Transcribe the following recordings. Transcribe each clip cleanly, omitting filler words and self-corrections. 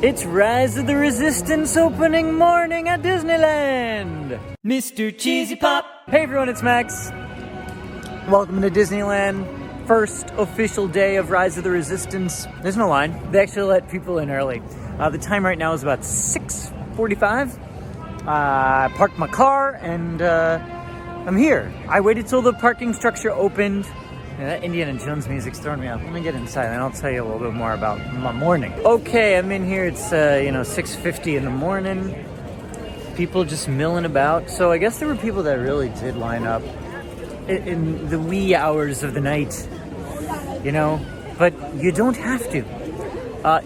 It's Rise of the Resistance opening morning at Disneyland! Mr. Cheesy Pop! Hey everyone, it's Max. Welcome to Disneyland. First official day of Rise of the Resistance. There's no line. They actually let people in early. The time right now is about 6:45. I parked my car and I'm here. I waited till the parking structure opened. Yeah, that Indiana Jones music's throwing me off. Let me get inside and I'll tell you a little bit more about my morning. Okay, I'm in here. It's 6:50 in the morning. People just milling about. So I guess there were people that really did line up in the wee hours of the night, but you don't have to.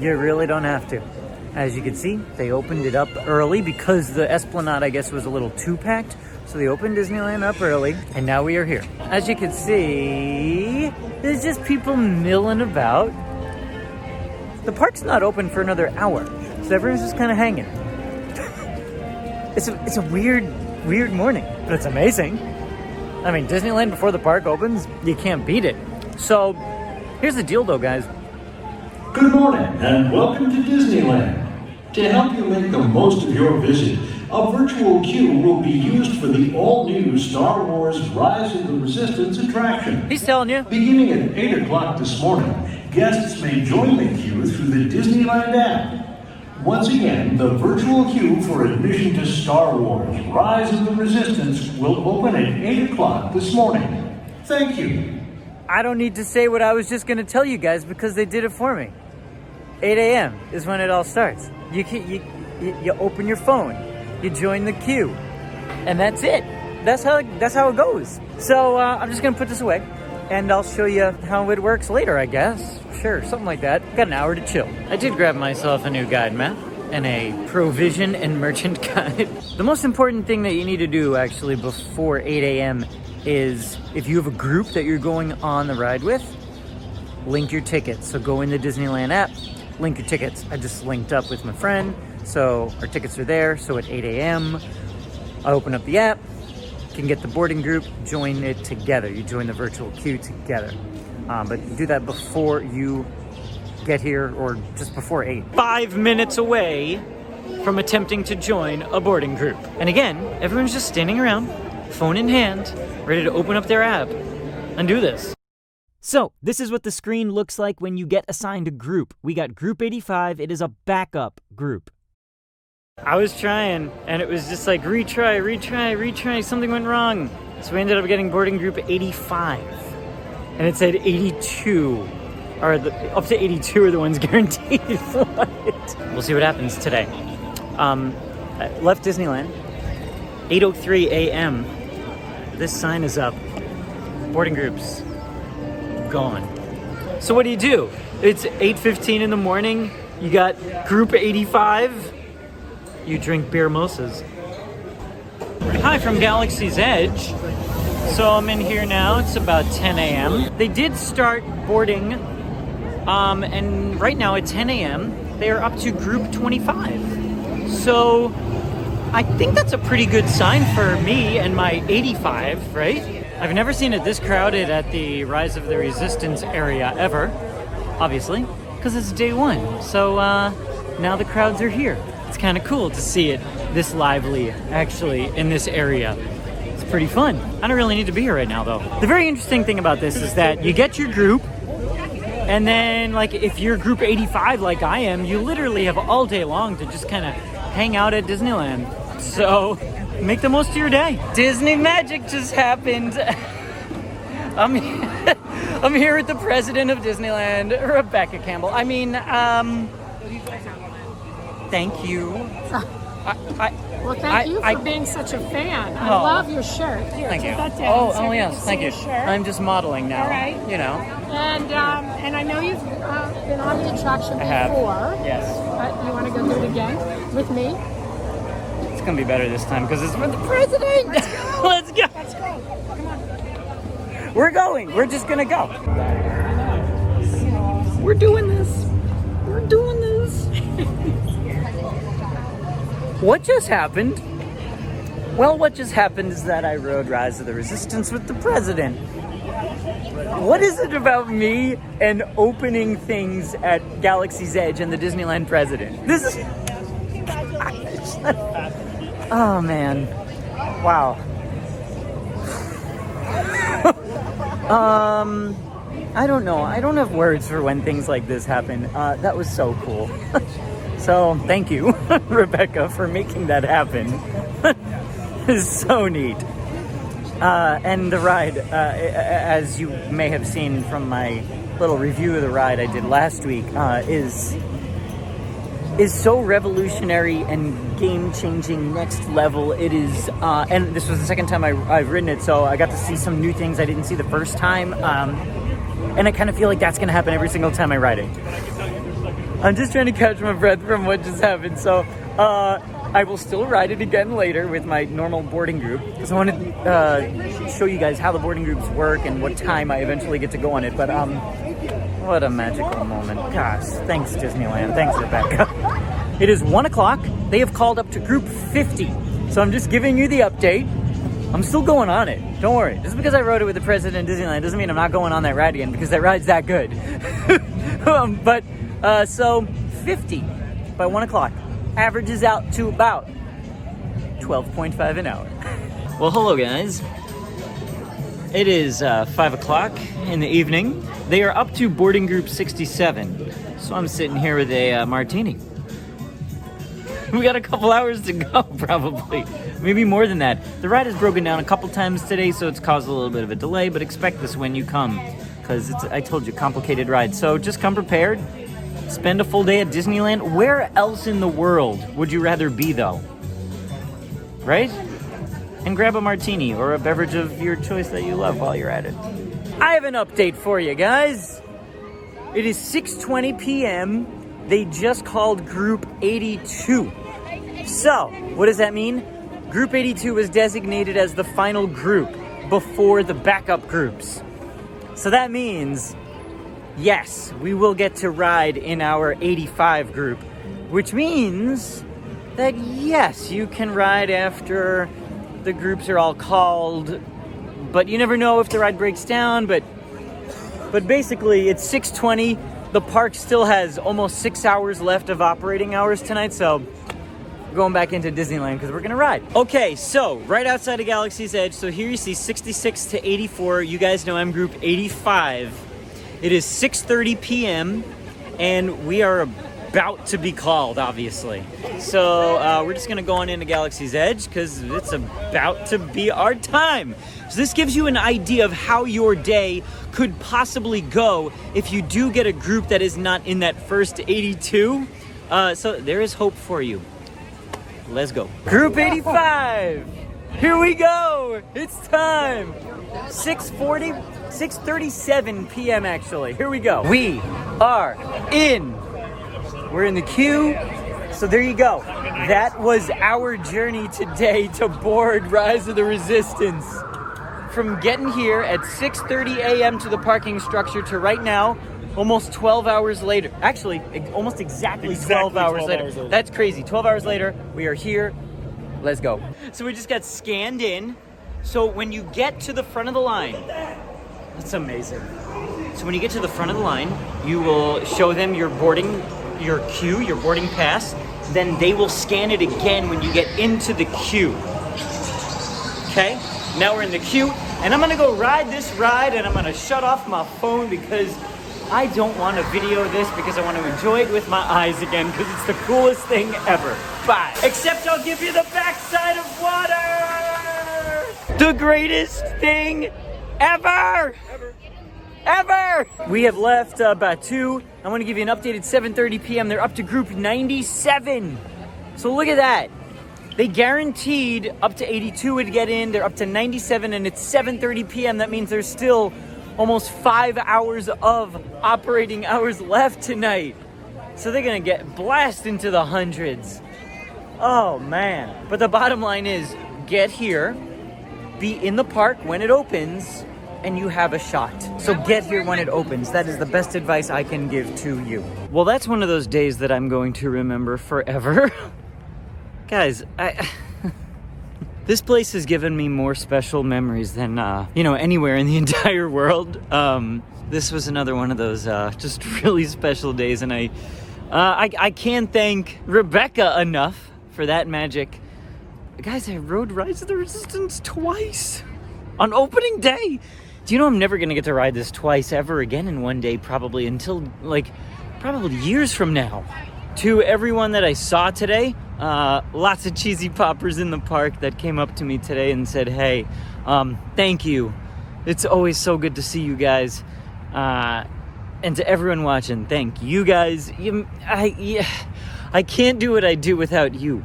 You really don't have to. As you can see, they opened it up early because the Esplanade, I guess, was a little too packed. So they opened Disneyland up early, and now we are here. As you can see, there's just people milling about. The park's not open for another hour, so everyone's just kind of hanging. It's a weird morning, but it's amazing. I mean, Disneyland before the park opens, you can't beat it. So, here's the deal though, guys. Good morning, and welcome to Disneyland. To help you make the most of your visit, a virtual queue will be used for the all-new Star Wars Rise of the Resistance attraction. He's telling you. Beginning at 8 o'clock this morning, guests may join the queue through the Disneyland app. Once again, the virtual queue for admission to Star Wars Rise of the Resistance will open at 8 o'clock this morning. Thank you. I don't need to say what I was just going to tell you guys because they did it for me. 8 a.m. is when it all starts. You open your phone, you join the queue, and that's it. That's how it goes. So I'm just going to put this away, and I'll show you how it works later, I guess. Sure, something like that. Got an hour to chill. I did grab myself a new guide map and a provision and merchant guide. The most important thing that you need to do actually before 8 a.m. is if you have a group that you're going on the ride with, link your tickets. So go in the Disneyland app, link your tickets. I just linked up with my friend, so our tickets are there. So at 8 a.m., I open up the app, can get the boarding group, join it together. You join the virtual queue together. But do that before you get here or just before 8. 5 minutes away from attempting to join a boarding group. And again, everyone's just standing around, phone in hand, ready to open up their app and do this. So, this is what the screen looks like when you get assigned a group. We got group 85. It is a backup group. I was trying, and it was just like retry. Something went wrong. So we ended up getting boarding group 85. And it said 82. Or up to 82 are the ones guaranteed for it. We'll see what happens today. I left Disneyland. 8:03 a.m. This sign is up. Boarding groups gone. So what do? It's 8:15 in the morning. You got group 85. You drink beer mimosas. Hi from Galaxy's Edge. So I'm in here now. It's about 10 a.m. They did start boarding, and right now at 10 a.m. they are up to group 25. So I think that's a pretty good sign for me and my 85, right? I've never seen it this crowded at the Rise of the Resistance area ever, obviously, because it's day one. So now the crowds are here. It's kind of cool to see it this lively, actually, in this area. It's pretty fun. I don't really need to be here right now, though. The very interesting thing about this is that you get your group, and then, like, if you're group 85 like I am, you literally have all day long to just kind of hang out at Disneyland. So make the most of your day. Disney magic just happened. I'm here with the president of Disneyland, Rebecca Campbell. Thank you. Well, thank you for being such a fan. I love your shirt. Here, thank you. That down so yes, thank you. I'm just modeling now. All right. And I know you've been on the attraction before. I have. Yes. You want to go do it again with me? It's gonna be better this time because it's with the president. Let's go. Let's go. Let's go. Come on. We're going. We're just gonna go. We're doing this. We're doing this. What just happened? Well, what just happened is that I rode Rise of the Resistance with the president. What is it about me and opening things at Galaxy's Edge and the Disneyland president? This is... Oh, man. Wow. I don't know. I don't have words for when things like this happen. That was so cool. So, thank you, Rebecca, for making that happen. It's so neat. And the ride, as you may have seen from my little review of the ride I did last week, is so revolutionary and game-changing, next level. It is, and this was the second time I've ridden it, so I got to see some new things I didn't see the first time. And I kind of feel like that's going to happen every single time I ride it. I'm just trying to catch my breath from what just happened, so I will still ride it again later with my normal boarding group, because I want to show you guys how the boarding groups work and what time I eventually get to go on it. But what a magical moment. Gosh, thanks Disneyland, thanks Rebecca. It is 1 o'clock. They have called up to group 50, so I'm just giving you the update. I'm still going on it, don't worry. Just because I rode it with the president of Disneyland doesn't mean I'm not going on that ride again, because that ride's that good. So 50 by 1 o'clock averages out to about 12.5 an hour. Well, hello guys. It is 5 o'clock in the evening. They are up to boarding group 67. So I'm sitting here with a martini. We got a couple hours to go, probably. Maybe more than that. The ride has broken down a couple times today, so it's caused a little bit of a delay, but expect this when you come, because it's, I told you, complicated ride. So just come prepared. Spend a full day at Disneyland. Where else in the world would you rather be, though? Right? And grab a martini or a beverage of your choice that you love while you're at it. I have an update for you guys. It is 6:20 p.m. They just called Group 82. So, what does that mean? Group 82 was designated as the final group before the backup groups. So that means, yes, we will get to ride in our 85 group, which means that, yes, you can ride after the groups are all called, but you never know if the ride breaks down, but basically it's 6:20. The park still has almost 6 hours left of operating hours tonight, so we're going back into Disneyland because we're gonna ride. Okay, so right outside of Galaxy's Edge, so here you see 66 to 84. You guys know I'm group 85. It is 6:30 p.m. and we are about to be called, obviously. So we're just gonna go on into Galaxy's Edge because it's about to be our time. So this gives you an idea of how your day could possibly go if you do get a group that is not in that first 82. So there is hope for you. Let's go. Group 85. Here we go. It's time. 6:37 p.m. actually. Here we go. We are in. We're in the queue. So there you go. That was our journey today to board Rise of the Resistance. From getting here at 6:30 a.m. to the parking structure to right now, almost 12 hours later. Actually, almost exactly 12 hours later. That's crazy. 12 hours later, we are here. Let's go. So we just got scanned in. So when you get to the front of the line, that's amazing. So when you get to the front of the line, you will show them your boarding, your queue, your boarding pass. Then they will scan it again when you get into the queue. Okay? Now we're in the queue, and I'm gonna go ride this ride, and I'm gonna shut off my phone because I don't want to video this because I want to enjoy it with my eyes again because it's the coolest thing ever. Bye. Except I'll give you the backside of water! The greatest thing ever! Ever! We have left about 2. I want to give you an update at 7:30 p.m. They're up to group 97. So look at that. They guaranteed up to 82 would get in. They're up to 97 and it's 7:30 p.m. That means there's still almost 5 hours of operating hours left tonight. So they're gonna get blasted into the hundreds. Oh man. But the bottom line is, get here, be in the park when it opens, and you have a shot. So get here when it opens. That is the best advice I can give to you. Well, that's one of those days that I'm going to remember forever. Guys, This place has given me more special memories than, anywhere in the entire world. This was another one of those just really special days, and I can't thank Rebecca enough for that magic. Guys, I rode Rise of the Resistance twice on opening day. Do you know I'm never going to get to ride this twice ever again in one day, probably until, probably years from now. To everyone that I saw today, lots of cheesy poppers in the park that came up to me today and said, hey, thank you. It's always so good to see you guys. And to everyone watching, thank you guys. I can't do what I do without you.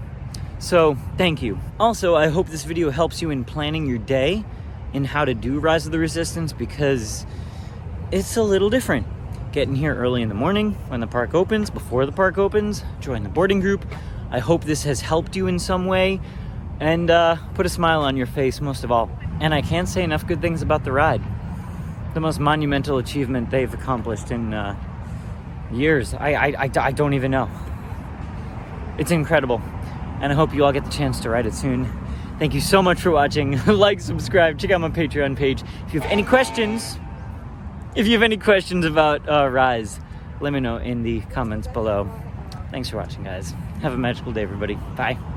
So, thank you. Also, I hope this video helps you in planning your day in how to do Rise of the Resistance, because it's a little different. Getting here early in the morning when the park opens, before the park opens, join the boarding group. I hope this has helped you in some way and put a smile on your face most of all. And I can't say enough good things about the ride. The most monumental achievement they've accomplished in years. I don't even know. It's incredible. And I hope you all get the chance to ride it soon. Thank you so much for watching. Like, subscribe, check out my Patreon page. If you have any questions about Rise, let me know in the comments below. Thanks for watching, guys. Have a magical day, everybody. Bye.